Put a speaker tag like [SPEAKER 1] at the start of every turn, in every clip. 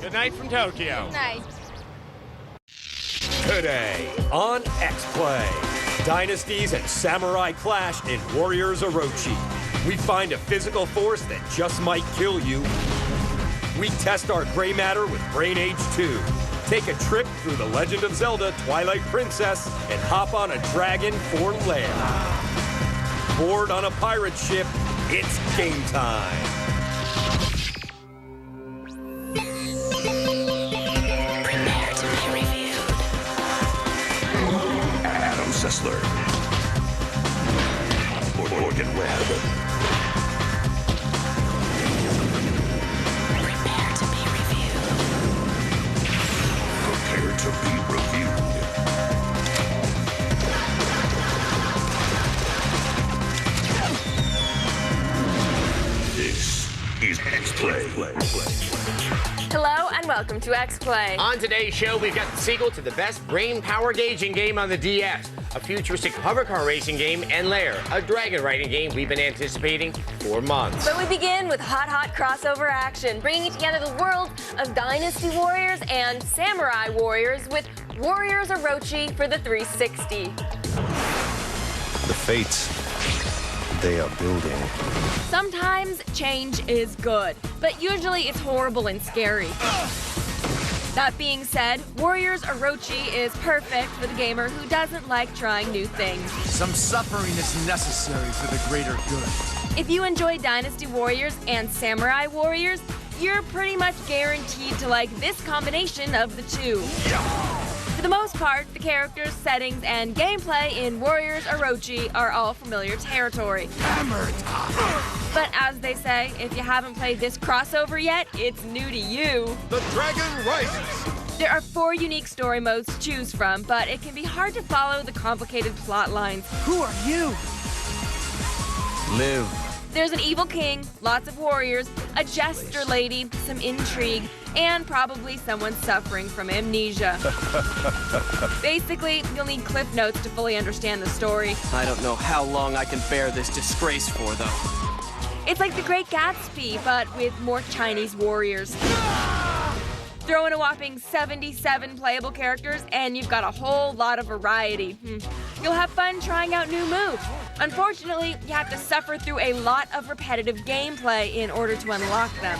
[SPEAKER 1] Good night from Tokyo.
[SPEAKER 2] Good night.
[SPEAKER 3] Today on X-Play, Dynasties and Samurai clash in Warriors Orochi. We find a physical force that just might kill you. We test our gray matter with Brain Age 2. Take a trip through the Legend of Zelda Twilight Princess and hop on a dragon for Lair. Board on a pirate ship, it's game time.
[SPEAKER 4] Prepare to be reviewed.
[SPEAKER 5] Adam Sessler. Morgan Webb.
[SPEAKER 4] Prepare to be reviewed.
[SPEAKER 5] Prepare to be reviewed. This is X-Play.
[SPEAKER 2] Hello and welcome to X-Play.
[SPEAKER 1] On today's show, we've got the sequel to the best brain power gauging game on the DS, a futuristic hover car racing game, and Lair, a dragon riding game we've been anticipating for months.
[SPEAKER 2] But we begin with hot crossover action, bringing together the world of Dynasty Warriors and Samurai Warriors with Warriors Orochi for the 360.
[SPEAKER 6] The fates they are building.
[SPEAKER 2] Sometimes change is good, but usually it's horrible and scary. That being said, Warriors Orochi is perfect for the gamer who doesn't like trying new things.
[SPEAKER 7] Some suffering is necessary for the greater good.
[SPEAKER 2] If you enjoy Dynasty Warriors and Samurai Warriors, you're pretty much guaranteed to like this combination of the two. For the most part, the characters, settings, and gameplay in Warriors Orochi are all familiar territory.
[SPEAKER 7] Hammer time!
[SPEAKER 2] But as they say, if you haven't played this crossover yet, it's new to you.
[SPEAKER 7] The dragon rises!
[SPEAKER 2] There are 4 unique story modes to choose from, but it can be hard to follow the complicated plot lines.
[SPEAKER 7] Who are you?
[SPEAKER 6] Live.
[SPEAKER 2] There's an evil king, lots of warriors, a jester lady, some intrigue, and probably someone suffering from amnesia. Basically, you'll need cliff notes to fully understand the story.
[SPEAKER 8] I don't know how long I can bear this disgrace for, though.
[SPEAKER 2] It's like The Great Gatsby, but with more Chinese warriors. Throw in a whopping 77 playable characters, and you've got a whole lot of variety. You'll have fun trying out new moves. Unfortunately, you have to suffer through a lot of repetitive gameplay in order to unlock them.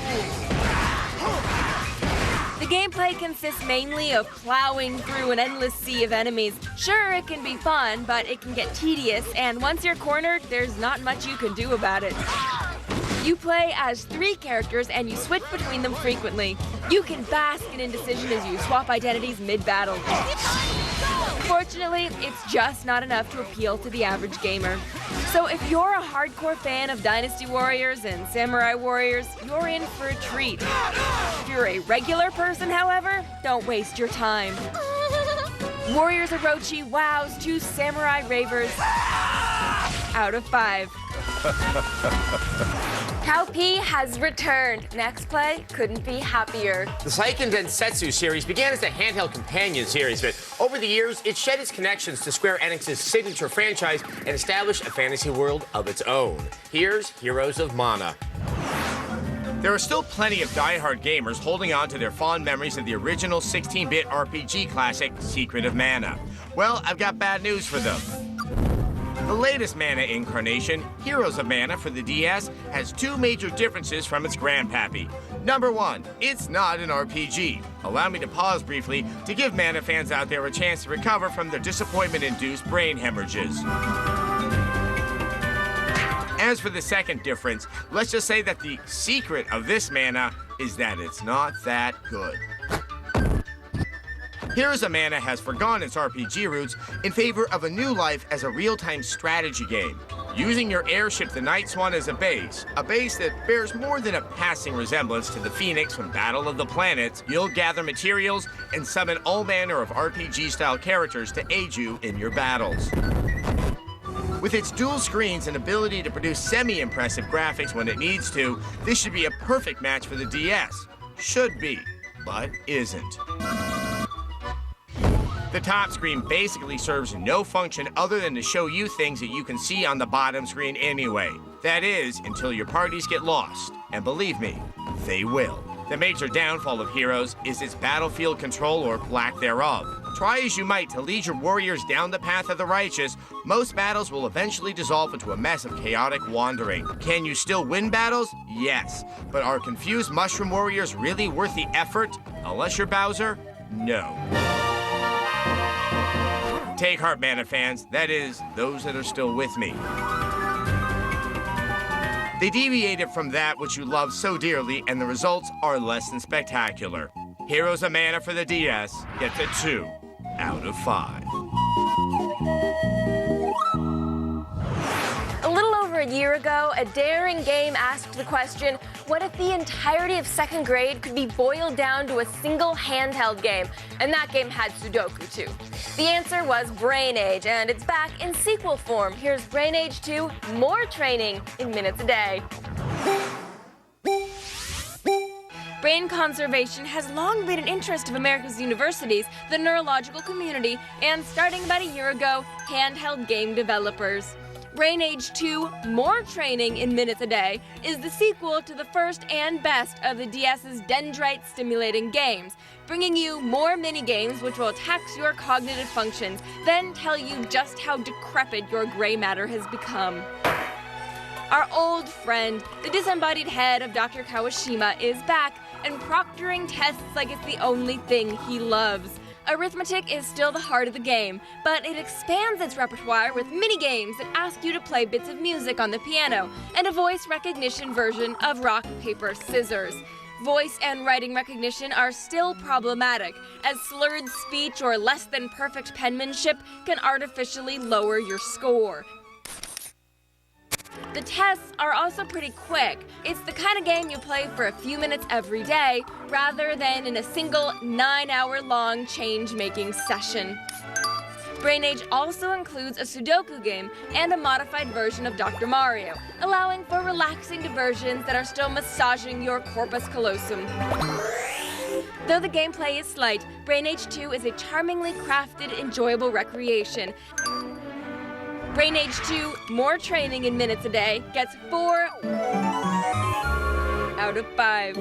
[SPEAKER 2] The gameplay consists mainly of plowing through an endless sea of enemies. Sure, it can be fun, but it can get tedious, and once you're cornered, there's not much you can do about it. You play as 3 characters, and you switch between them frequently. You can bask in indecision as you swap identities mid-battle. Fortunately, it's just not enough to appeal to the average gamer. So if you're a hardcore fan of Dynasty Warriors and Samurai Warriors, you're in for a treat. If you're a regular person, however, don't waste your time. Warriors Orochi wows 2 Samurai Ravers out of 5. Cow P has returned. Next play couldn't be happier.
[SPEAKER 1] The Seiken Densetsu series began as a handheld companion series, but over the years, it shed its connections to Square Enix's signature franchise and established a fantasy world of its own. Here's Heroes of Mana. There are still plenty of diehard gamers holding on to their fond memories of the original 16-bit RPG classic, Secret of Mana. Well, I've got bad news for them. The latest Mana incarnation, Heroes of Mana for the DS, has 2 major differences from its grandpappy. Number 1, it's not an RPG. Allow me to pause briefly to give Mana fans out there a chance to recover from their disappointment-induced brain hemorrhages. As for the second difference, let's just say that the secret of this Mana is that it's not that good. Heroes of Mana has forgone its RPG roots in favor of a new life as a real-time strategy game. Using your airship, the Night Swan, as a base that bears more than a passing resemblance to the Phoenix from Battle of the Planets, you'll gather materials and summon all manner of RPG-style characters to aid you in your battles. With its dual screens and ability to produce semi-impressive graphics when it needs to, this should be a perfect match for the DS. Should be, but isn't. The top screen basically serves no function other than to show you things that you can see on the bottom screen anyway. That is, until your parties get lost. And believe me, they will. The major downfall of Heroes is its battlefield control or lack thereof. Try as you might to lead your warriors down the path of the righteous, most battles will eventually dissolve into a mess of chaotic wandering. Can you still win battles? Yes. But are confused mushroom warriors really worth the effort? Unless you're Bowser, no. Take heart, Mana fans. That is, those that are still with me. They deviated from that which you love so dearly, and the results are less than spectacular. Heroes of Mana for the DS gets a 2 out of 5.
[SPEAKER 2] A little over a year ago, a daring game asked the question, what if the entirety of second grade could be boiled down to a single handheld game? And that game had Sudoku too. The answer was Brain Age, and it's back in sequel form. Here's Brain Age 2, more training in minutes a day. Brain conservation has long been an interest of America's universities, the neurological community, and starting about a year ago, handheld game developers. Brain Age 2, more training in minutes a day, is the sequel to the first and best of the DS's dendrite-stimulating games, bringing you more mini-games which will tax your cognitive functions, then tell you just how decrepit your gray matter has become. Our old friend, the disembodied head of Dr. Kawashima, is back and proctoring tests like it's the only thing he loves. Arithmetic is still the heart of the game, but it expands its repertoire with mini-games that ask you to play bits of music on the piano, and a voice recognition version of rock, paper, scissors. Voice and writing recognition are still problematic, as slurred speech or less than perfect penmanship can artificially lower your score. The tests are also pretty quick. It's the kind of game you play for a few minutes every day, rather than in a single 9-hour-long change-making session. Brain Age also includes a Sudoku game and a modified version of Dr. Mario, allowing for relaxing diversions that are still massaging your corpus callosum. Though the gameplay is slight, Brain Age 2 is a charmingly crafted, enjoyable recreation. Brain Age 2, more training in minutes a day, gets 4 out of 5.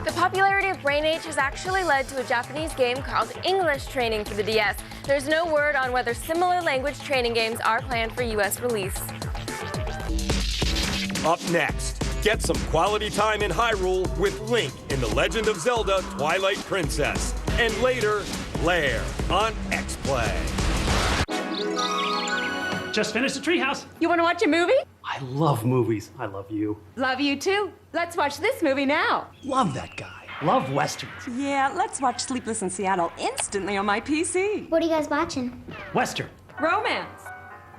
[SPEAKER 2] The popularity of Brain Age has actually led to a Japanese game called English Training for the DS. There's no word on whether similar language training games are planned for US release.
[SPEAKER 3] Up next, get some quality time in Hyrule with Link in The Legend of Zelda Twilight Princess. And later, Lair on X-Play.
[SPEAKER 9] Just finished the treehouse.
[SPEAKER 10] You want to watch a movie?
[SPEAKER 9] I love movies. I love you.
[SPEAKER 10] Love you too. Let's watch this movie now.
[SPEAKER 9] Love that guy. Love westerns.
[SPEAKER 10] Yeah, let's watch Sleepless in Seattle instantly on my PC.
[SPEAKER 11] What are you guys watching?
[SPEAKER 9] Western.
[SPEAKER 10] Romance.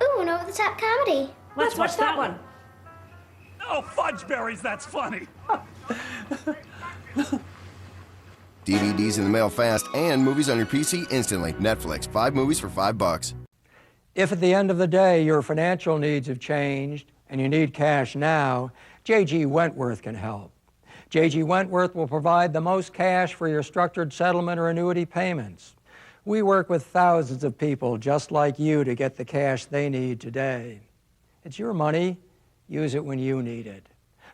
[SPEAKER 11] Ooh, an over-the-top comedy.
[SPEAKER 10] Let's watch that one.
[SPEAKER 9] Oh, fudge berries, that's funny.
[SPEAKER 12] DVDs in the mail fast and movies on your PC instantly. Netflix, 5 movies for $5.
[SPEAKER 13] If at the end of the day your financial needs have changed and you need cash now, J.G. Wentworth can help. J.G. Wentworth will provide the most cash for your structured settlement or annuity payments. We work with thousands of people just like you to get the cash they need today. It's your money. Use it when you need it.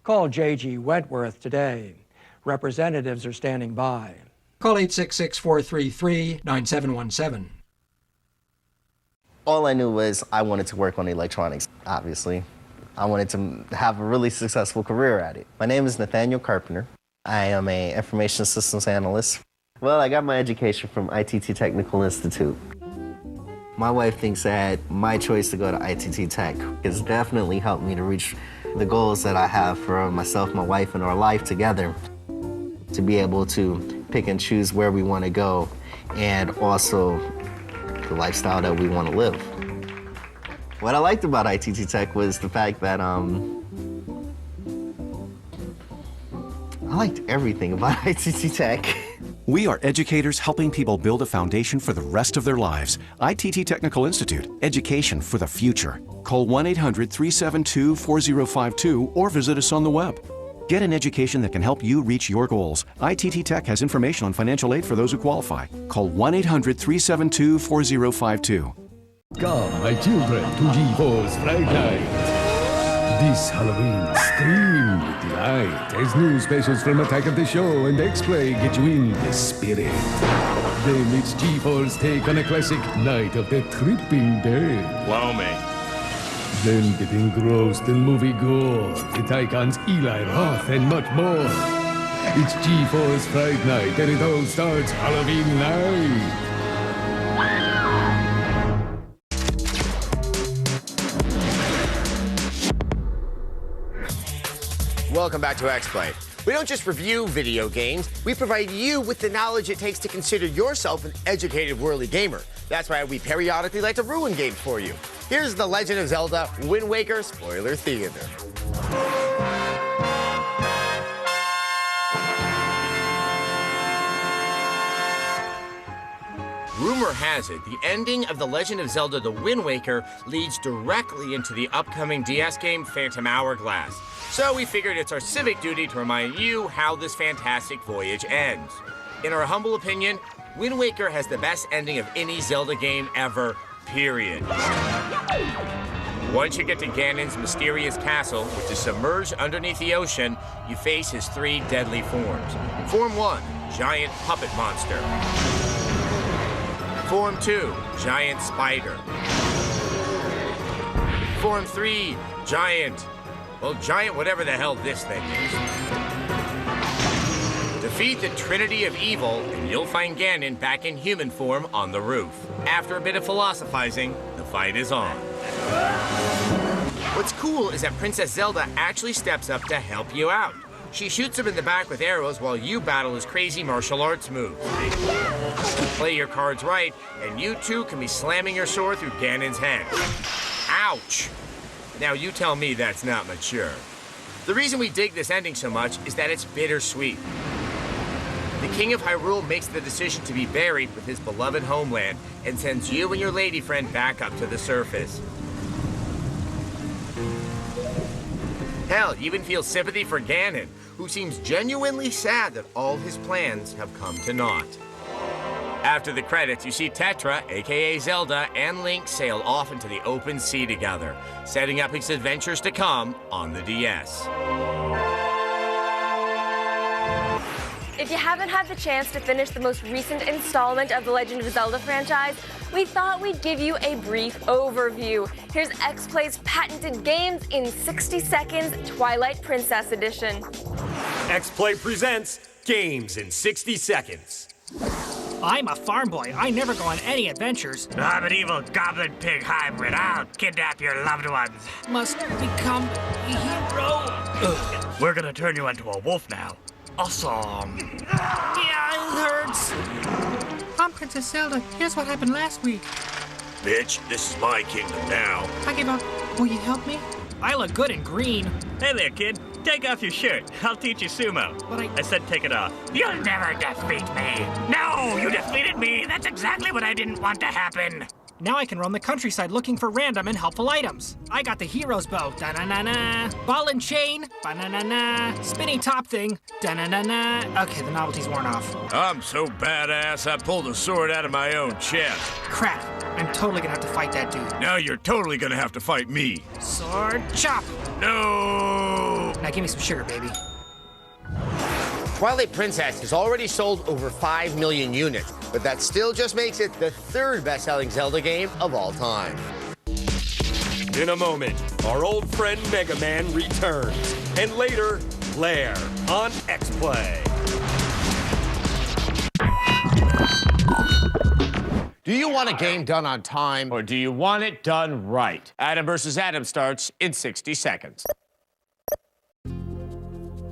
[SPEAKER 13] Call J.G. Wentworth today. Representatives are standing by. Call 866-433-9717.
[SPEAKER 14] All I knew was I wanted to work on electronics, obviously. I wanted to have a really successful career at it. My name is Nathaniel Carpenter. I am an information systems analyst. Well, I got my education from ITT Technical Institute. My wife thinks that my choice to go to ITT Tech has definitely helped me to reach the goals that I have for myself, my wife, and our life together, to be able to pick and choose where we want to go and also the lifestyle that we want to live. What I liked about ITT Tech was the fact that I liked everything about ITT Tech.
[SPEAKER 15] We are educators helping people build a foundation for the rest of their lives. ITT Technical Institute, education for the future. Call 1-800-372-4052 or visit us on the web. Get an education that can help you reach your goals. ITT Tech has information on financial aid for those who qualify. Call 1-800-372-4052.
[SPEAKER 16] Come, my children, to GeForce Fright Night. This Halloween, scream with delight as new specials from Attack of the Show and X-Play get you in the spirit. Then it's G-Force take on a classic Night of the Tripping Dead.
[SPEAKER 17] Blow me.
[SPEAKER 16] Then get engrossed in movie gore with icons Eli Roth and much more. It's G-Force Fright Night and it all starts Halloween night.
[SPEAKER 1] Welcome back to X-Play. We don't just review video games, we provide you with the knowledge it takes to consider yourself an educated worldly gamer. That's why we periodically like to ruin games for you. Here's The Legend of Zelda Wind Waker Spoiler Theater. Rumor has it, the ending of The Legend of Zelda The Wind Waker leads directly into the upcoming DS game Phantom Hourglass. So we figured it's our civic duty to remind you how this fantastic voyage ends. In our humble opinion, Wind Waker has the best ending of any Zelda game ever, period. Once you get to Ganon's mysterious castle, which is submerged underneath the ocean, you face his 3 deadly forms. Form 1, giant puppet monster. Form 2, giant spider. Form 3, giant whatever the hell this thing is. Defeat the Trinity of Evil, and you'll find Ganon back in human form on the roof. After a bit of philosophizing, the fight is on. What's cool is that Princess Zelda actually steps up to help you out. She shoots him in the back with arrows while you battle his crazy martial arts moves. Play your cards right, and you too can be slamming your sword through Ganon's head. Ouch! Now you tell me that's not mature. The reason we dig this ending so much is that it's bittersweet. The King of Hyrule makes the decision to be buried with his beloved homeland and sends you and your lady friend back up to the surface. Hell, you even feel sympathy for Ganon, who seems genuinely sad that all his plans have come to naught. After the credits, you see Tetra, aka Zelda, and Link sail off into the open sea together, setting up his adventures to come on the DS.
[SPEAKER 2] If you haven't had the chance to finish the most recent installment of the Legend of Zelda franchise, we thought we'd give you a brief overview. Here's X-Play's patented games in 60 seconds, Twilight Princess Edition.
[SPEAKER 3] X-Play presents Games in 60 Seconds.
[SPEAKER 18] I'm a farm boy. I never go on any adventures.
[SPEAKER 19] I'm an evil goblin pig hybrid. I'll kidnap your loved ones.
[SPEAKER 18] Must become a hero.
[SPEAKER 19] Ugh. We're gonna turn you into a wolf now. Awesome.
[SPEAKER 18] Yeah, it hurts. I'm Princess Zelda. Here's what happened last week.
[SPEAKER 5] Bitch, this is my kingdom now.
[SPEAKER 18] I give up. Will you help me? I look good in green.
[SPEAKER 19] Hey there, kid. Take off your shirt. I'll teach you sumo.
[SPEAKER 18] But
[SPEAKER 19] I said take it off. You'll never defeat me. No, you defeated me. That's exactly what I didn't want to happen.
[SPEAKER 18] Now I can roam the countryside looking for random and helpful items. I got the hero's bow, da-na-na-na. Ball and chain, ba-na-na-na. Spinny top thing, da-na-na-na. Okay, the novelty's worn off.
[SPEAKER 17] I'm so badass, I pulled a sword out of my own chest.
[SPEAKER 18] Crap, I'm totally gonna have to fight that dude.
[SPEAKER 17] Now you're totally gonna have to fight me.
[SPEAKER 18] Sword chop.
[SPEAKER 17] No!
[SPEAKER 18] Now give me some sugar, baby.
[SPEAKER 1] Twilight Princess has already sold over 5 million units, but that still just makes it the 3rd best-selling Zelda game of all time.
[SPEAKER 3] In a moment, our old friend Mega Man returns, and later, Lair on X-Play.
[SPEAKER 1] Do you want a game done on time, or do you want it done right? Adam vs. Adam starts in 60 seconds.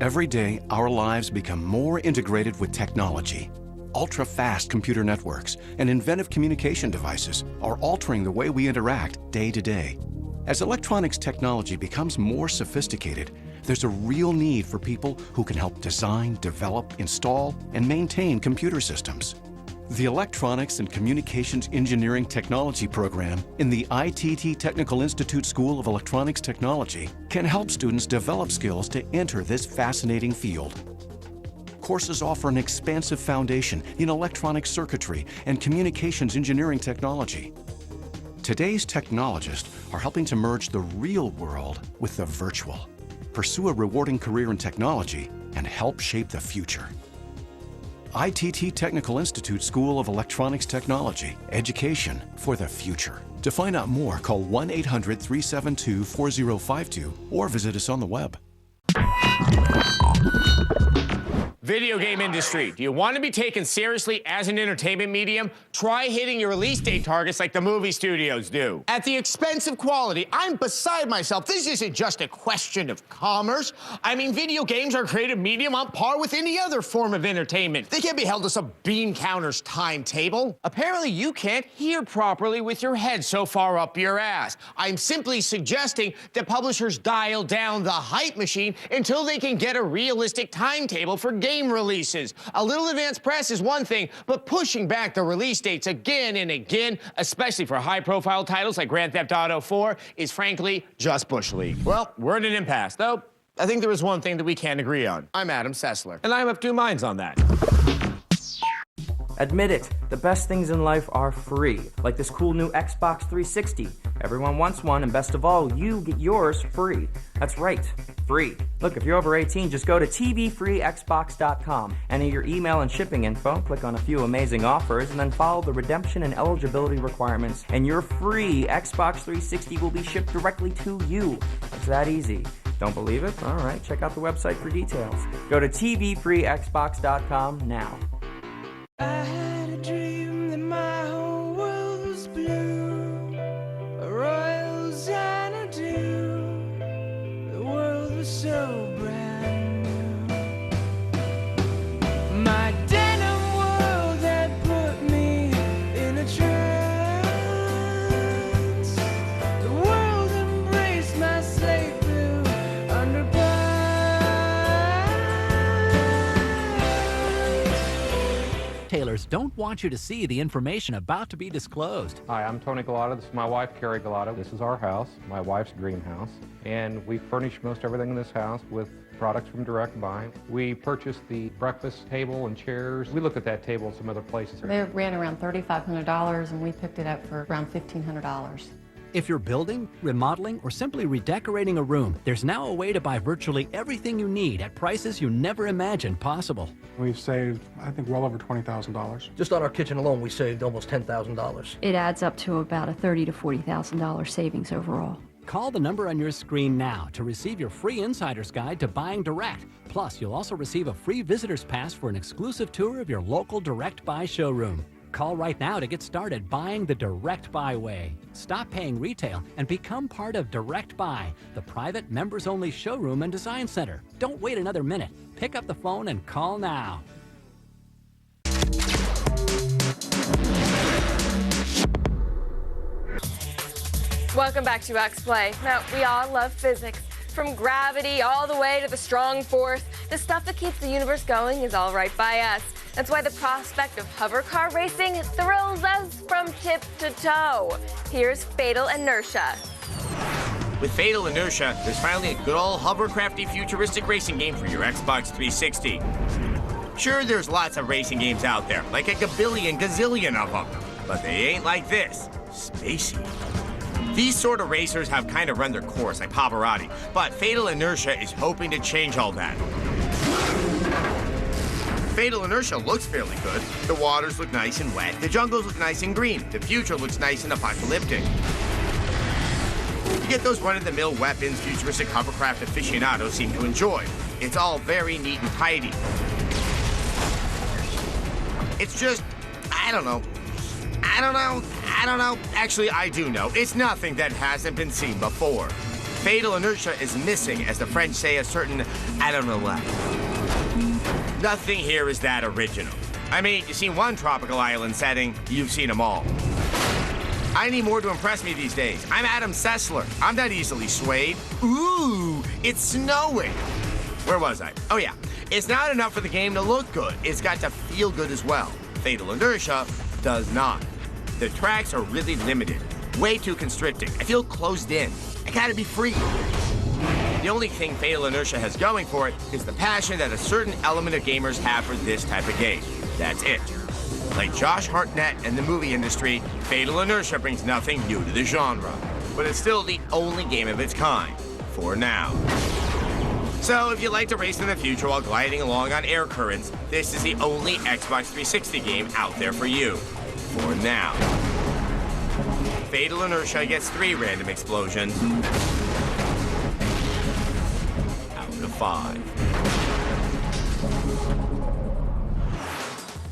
[SPEAKER 15] Every day, our lives become more integrated with technology. Ultra-fast computer networks and inventive communication devices are altering the way we interact day to day. As electronics technology becomes more sophisticated, there's a real need for people who can help design, develop, install, and maintain computer systems. The Electronics and Communications Engineering Technology program in the ITT Technical Institute School of Electronics Technology can help students develop skills to enter this fascinating field. Courses offer an expansive foundation in electronic circuitry and communications engineering technology. Today's technologists are helping to merge the real world with the virtual. Pursue a rewarding career in technology and help shape the future. ITT Technical Institute School of Electronics Technology. Education for the future. To find out more, call 1-800-372-4052 or visit us on the web.
[SPEAKER 1] Video game industry. Do you want to be taken seriously as an entertainment medium? Try hitting your release date targets like the movie studios do. At the expense of quality, I'm beside myself. This isn't just a question of commerce. I mean, video games are a creative medium on par with any other form of entertainment. They can't be held to some bean counter's timetable. Apparently, you can't hear properly with your head so far up your ass. I'm simply suggesting that publishers dial down the hype machine until they can get a realistic timetable for game releases. A little advanced press is one thing, but pushing back the release dates again and again, especially for high-profile titles like Grand Theft Auto 4, is frankly just Bush League. Well, we're in an impasse, though. I think there is one thing that we can agree on. I'm Adam Sessler, and I'm of two minds on that.
[SPEAKER 20] Admit it, the best things in life are free, like this cool new Xbox 360. Everyone wants one, and best of all, you get yours free. That's right, free. Look, if you're over 18, just go to tvfreexbox.com, enter your email and shipping info, click on a few amazing offers, and then follow the redemption and eligibility requirements, and your free Xbox 360 will be shipped directly to you. It's that easy. Don't believe it? All right, check out the website for details. Go to tvfreexbox.com now.
[SPEAKER 21] I had a dream that my whole world was blue, a royal Xanadu. The world was so brand new. My denim world had put me in a trance. The world embraced my slave blue underpants.
[SPEAKER 22] Retailers don't want you to see the information about to be disclosed.
[SPEAKER 23] Hi, I'm Tony Galata. This is my wife, Carrie Galata. This is our house, my wife's dream house. And we furnish most everything in this house with products from Direct Buy. We purchased the breakfast table and chairs. We looked at that table in some other places.
[SPEAKER 24] They ran around $3,500 and we picked it up for around $1,500.
[SPEAKER 22] If you're building, remodeling, or simply redecorating a room, there's now a way to buy virtually everything you need at prices you never imagined possible.
[SPEAKER 25] We've saved, I think, well over $20,000.
[SPEAKER 26] Just on our kitchen alone, we saved almost $10,000.
[SPEAKER 24] It adds up to about a $30,000 to $40,000 savings overall.
[SPEAKER 22] Call the number on your screen now to receive your free insider's guide to buying direct. Plus, you'll also receive a free visitor's pass for an exclusive tour of your local Direct Buy showroom. Call right now to get started buying the Direct Buy way. Stop paying retail and become part of Direct Buy, the private members-only showroom and design center. Don't wait another minute. Pick up the phone and call now.
[SPEAKER 2] Welcome back to X-Play. Now, we all love physics. From gravity all the way to the strong force, the stuff that keeps the universe going is all right by us. That's why the prospect of hover car racing thrills us from tip to toe. Here's Fatal Inertia.
[SPEAKER 1] With Fatal Inertia, there's finally a good old hovercrafty futuristic racing game for your Xbox 360. Sure, there's lots of racing games out there, like a gazillion of them, but they ain't like this. Spacey. These sort of racers have kind of run their course like Pavarotti, but Fatal Inertia is hoping to change all that. Fatal Inertia looks fairly good. The waters look nice and wet, the jungles look nice and green, the future looks nice and apocalyptic. You get those run-of-the-mill weapons futuristic hovercraft aficionados seem to enjoy. It's all very neat and tidy. It's just, I don't know. Actually, I do know. It's nothing that hasn't been seen before. Fatal Inertia is missing, as the French say, a certain, I don't know what. Nothing here is that original. I mean, you've seen one tropical island setting, you've seen them all. I need more to impress me these days. I'm Adam Sessler. I'm not easily swayed. Ooh, it's snowing. Where was I? Oh yeah, it's not enough for the game to look good. It's got to feel good as well. Fatal Inertia does not. The tracks are really limited, way too constricting. I feel closed in. I gotta be free. The only thing Fatal Inertia has going for it is the passion that a certain element of gamers have for this type of game. That's it. Like Josh Hartnett and the movie industry, Fatal Inertia brings nothing new to the genre. But it's still the only game of its kind, for now. So if you like to race in the future while gliding along on air currents, this is the only Xbox 360 game out there for you, for now. Fatal Inertia gets 3 random explosions out of 5.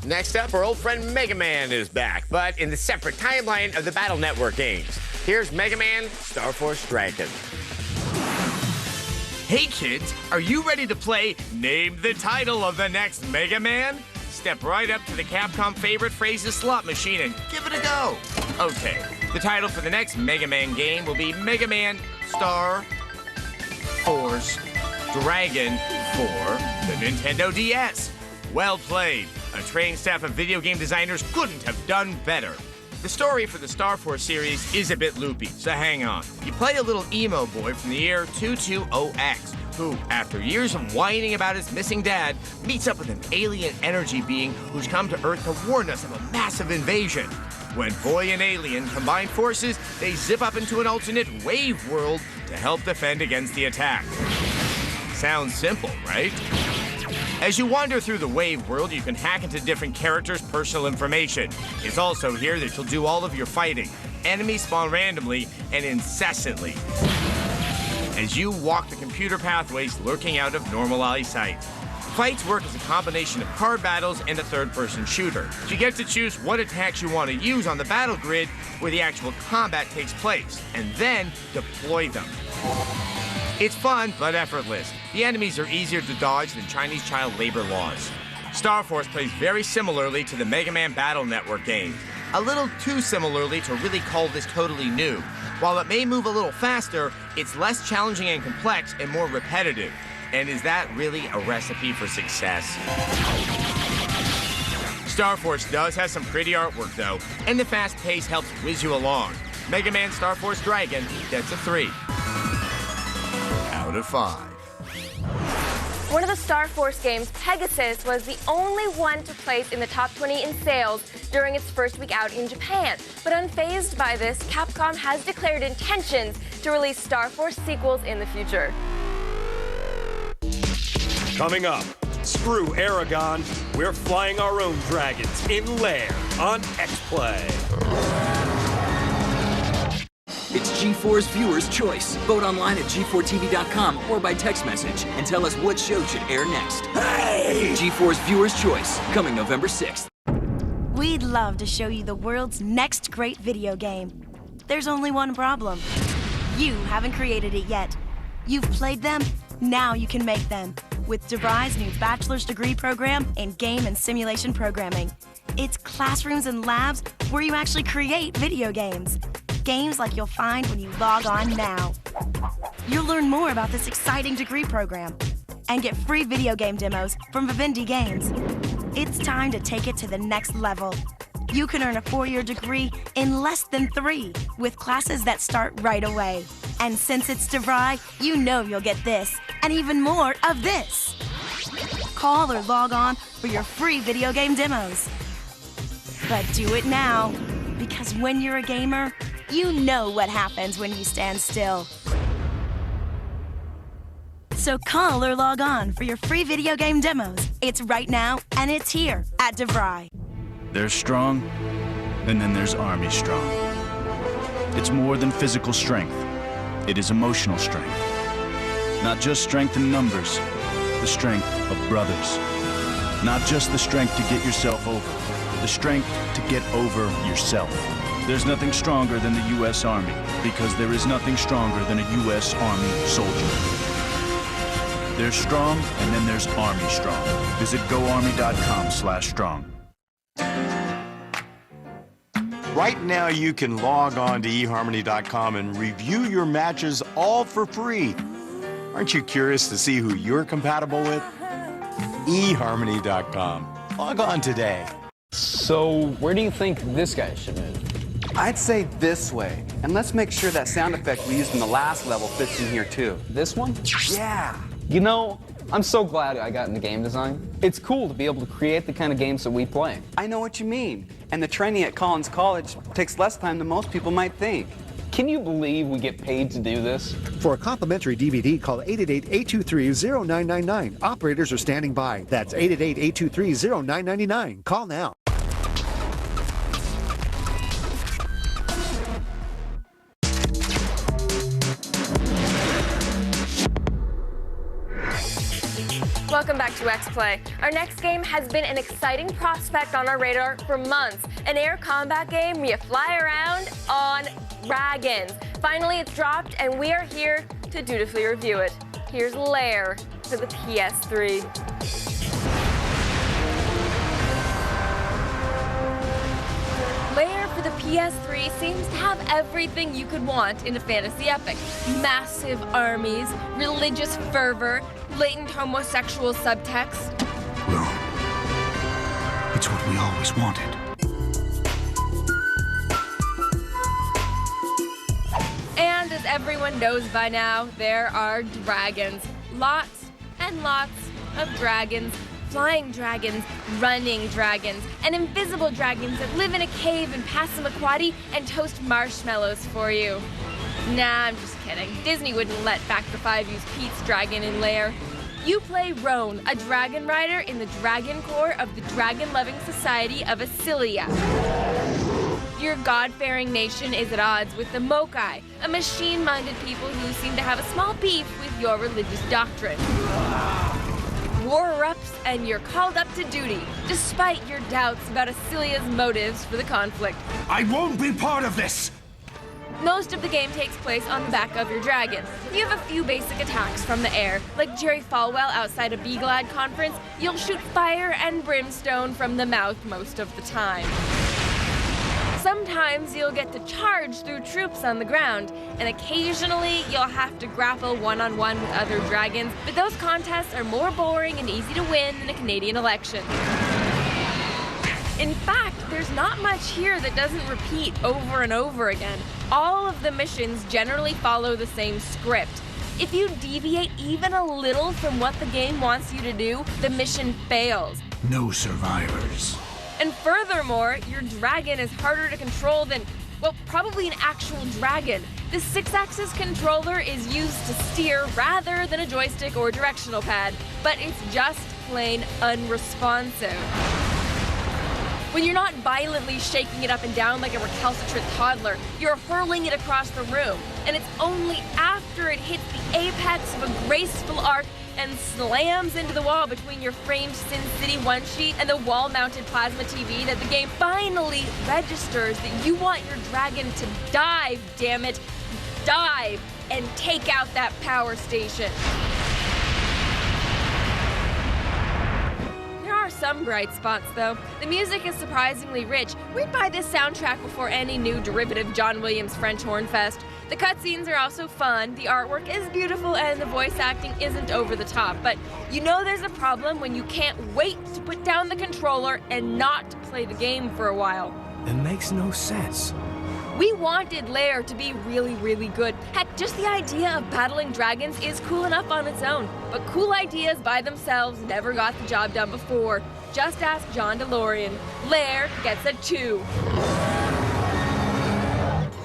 [SPEAKER 1] Next up, our old friend Mega Man is back, but in the separate timeline of the Battle Network games. Here's Mega Man Star Force Dragon. Hey kids, are you ready to play Name the Title of the next Mega Man? Step right up to the Capcom favorite phrases slot machine and give it a go. Okay, the title for the next Mega Man game will be Mega Man Star Force Dragon for the Nintendo DS. Well played. A trained staff of video game designers couldn't have done better. The story for the Star Force series is a bit loopy, so hang on. You play a little emo boy from the year 220X, who, after years of whining about his missing dad, meets up with an alien energy being who's come to Earth to warn us of a massive invasion. When boy and alien combine forces, they zip up into an alternate wave world to help defend against the attack. Sounds simple, right? As you wander through the wave world, you can hack into different characters' personal information. It's also here that you'll do all of your fighting. Enemies spawn randomly and incessantly as you walk the computer pathways lurking out of normal eyesight. Fights work as a combination of card battles and a third-person shooter. You get to choose what attacks you want to use on the battle grid where the actual combat takes place, and then deploy them. It's fun, but effortless. The enemies are easier to dodge than Chinese child labor laws. Star Force plays very similarly to the Mega Man Battle Network game. A little too similarly to really call this totally new. While it may move a little faster, it's less challenging and complex and more repetitive. And is that really a recipe for success? Star Force does have some pretty artwork though, and the fast pace helps whiz you along. Mega Man Star Force Dragon gets a 3 out of 5.
[SPEAKER 2] One of the Star Force games, Pegasus, was the only one to place in the top 20 in sales during its first week out in Japan. But unfazed by this, Capcom has declared intentions to release Star Force sequels in the future.
[SPEAKER 3] Coming up, screw Aragon, we're flying our own dragons in Lair on X-Play.
[SPEAKER 4] It's G4's Viewer's Choice. Vote online at g4tv.com or by text message and tell us what show should air next. Hey! G4's Viewer's Choice, coming November 6th.
[SPEAKER 6] We'd love to show you the world's next great video game. There's only one problem. You haven't created it yet. You've played them, now you can make them. With DeVry's new bachelor's degree program in game and simulation programming. It's classrooms and labs where you actually create video games. Games like you'll find when you log on now. You'll learn more about this exciting degree program and get free video game demos from Vivendi Games. It's time to take it to the next level. You can earn a 4-year degree in less than 3 with classes that start right away. And since it's DeVry, you know you'll get this and even more of this. Call or log on for your free video game demos. But do it now, because when you're a gamer, you know what happens when you stand still. So call or log on for your free video game demos. It's right now, and it's here at DeVry.
[SPEAKER 7] There's strong, and then there's Army strong. It's more than physical strength. It is emotional strength. Not just strength in numbers, the strength of brothers. Not just the strength to get yourself over, the strength to get over yourself. There's nothing stronger than the U.S. Army, because there is nothing stronger than a U.S. Army soldier. There's strong, and then there's Army strong. Visit GoArmy.com/strong.
[SPEAKER 8] Right now, you can log on to eHarmony.com and review your matches all for free. Aren't you curious to see who you're compatible with? eHarmony.com. Log on today.
[SPEAKER 10] So, where do you think this guy should move?
[SPEAKER 11] I'd say this way. And let's make sure that sound effect we used in the last level fits in here too.
[SPEAKER 10] This one?
[SPEAKER 11] Yeah.
[SPEAKER 10] You know, I'm so glad I got into game design. It's cool to be able to create the kind of games that we play.
[SPEAKER 11] I know what you mean. And the training at Collins College takes less time than most people might think.
[SPEAKER 10] Can you believe we get paid to do this?
[SPEAKER 5] For a complimentary DVD, call 888-823-0999. Operators are standing by. That's 888-823-0999. Call now.
[SPEAKER 2] Welcome back to X-Play. Our next game has been an exciting prospect on our radar for months. An air combat game where you fly around on dragons. Finally, it's dropped, and we are here to dutifully review it. Here's Lair for the PS3. Lair for the PS3 seems to have everything you could want in a fantasy epic. Massive armies, religious fervor, blatant homosexual subtext.
[SPEAKER 9] Rome. It's what we always wanted.
[SPEAKER 2] And as everyone knows by now, there are dragons. Lots and lots of dragons. Flying dragons, running dragons, and invisible dragons that live in a cave in Passamaquoddy and toast marshmallows for you. Nah, I'm just kidding. Disney wouldn't let back the 5-use Pete's dragon in Lair. You play Roan, a dragon rider in the Dragon Corps of the Dragon-Loving Society of Asilia. Your god-fearing nation is at odds with the Mokai, a machine-minded people who seem to have a small beef with your religious doctrine. War erupts and you're called up to duty, despite your doubts about Asilia's motives for the conflict.
[SPEAKER 9] I won't be part of this!
[SPEAKER 2] Most of the game takes place on the back of your dragon. You have a few basic attacks from the air. Like Jerry Falwell outside a Beaglad conference, you'll shoot fire and brimstone from the mouth most of the time. Sometimes you'll get to charge through troops on the ground, and occasionally you'll have to grapple one-on-one with other dragons, but those contests are more boring and easy to win than a Canadian election. In fact, there's not much here that doesn't repeat over and over again. All of the missions generally follow the same script. If you deviate even a little from what the game wants you to do, the mission fails.
[SPEAKER 9] No survivors.
[SPEAKER 2] And furthermore, your dragon is harder to control than, well, probably an actual dragon. The 6-axis controller is used to steer rather than a joystick or directional pad, but it's just plain unresponsive. When you're not violently shaking it up and down like a recalcitrant toddler, you're hurling it across the room, and it's only after it hits the apex of a graceful arc and slams into the wall between your framed Sin City 1 sheet and the wall-mounted plasma TV that the game finally registers that you want your dragon to dive, damn it. Dive and take out that power station. There are some bright spots, though. The music is surprisingly rich. We'd buy this soundtrack before any new derivative John Williams French horn fest. The cutscenes are also fun, the artwork is beautiful, and the voice acting isn't over the top. But you know there's a problem when you can't wait to put down the controller and not play the game for a while.
[SPEAKER 9] It makes no sense.
[SPEAKER 2] We wanted Lair to be really, really good. Heck, just the idea of battling dragons is cool enough on its own. But cool ideas by themselves never got the job done before. Just ask John DeLorean. Lair gets a 2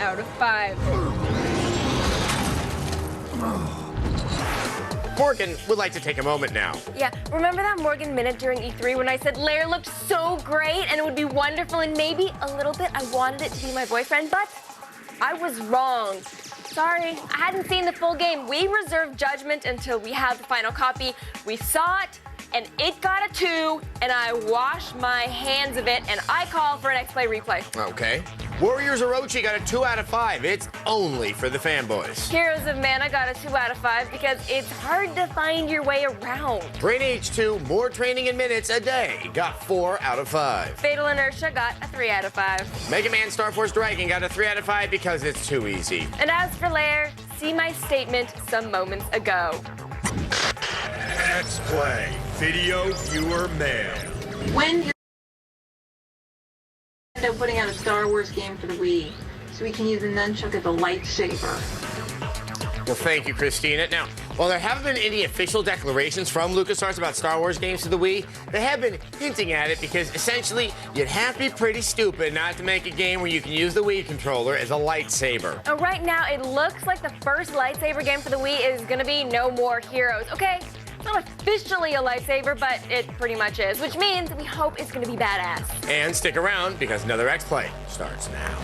[SPEAKER 2] out of 5.
[SPEAKER 1] Morgan would like to take a moment now.
[SPEAKER 2] Yeah, remember that Morgan minute during E3 when I said Lair looked so great and it would be wonderful and maybe a little bit I wanted it to be my boyfriend, but I was wrong. Sorry, I hadn't seen the full game. We reserved judgment until we had the final copy. We saw it, and it got a 2, and I washed my hands of it, and I call for an X-Play replay.
[SPEAKER 1] Okay. Warriors Orochi got a 2 out of 5. It's only for the fanboys.
[SPEAKER 2] Heroes of Mana got a 2 out of 5 because it's hard to find your way around.
[SPEAKER 1] Brain H2, more training in minutes a day, got 4 out of 5.
[SPEAKER 2] Fatal Inertia got a 3 out of 5.
[SPEAKER 1] Mega Man Star Force Dragon got a 3 out of 5 because it's too easy.
[SPEAKER 2] And as for Lair, see my statement some moments ago.
[SPEAKER 3] X-Play, video viewer mail.
[SPEAKER 12] When they're putting out a Star Wars game for the Wii, so we can use the nunchuck as a lightsaber.
[SPEAKER 1] Well, thank you, Christina. Now, While there haven't been any official declarations from LucasArts about Star Wars games for the Wii, they have been hinting at it because essentially you'd have to be pretty stupid not to make a game where you can use the Wii controller as a lightsaber.
[SPEAKER 2] Right now, it looks like the first lightsaber game for the Wii is gonna be No More Heroes. Okay, it's not officially a lightsaber, but it pretty much is, which means we hope it's gonna be badass.
[SPEAKER 1] And stick around because another X-Play starts now.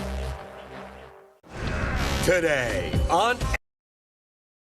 [SPEAKER 1] Today on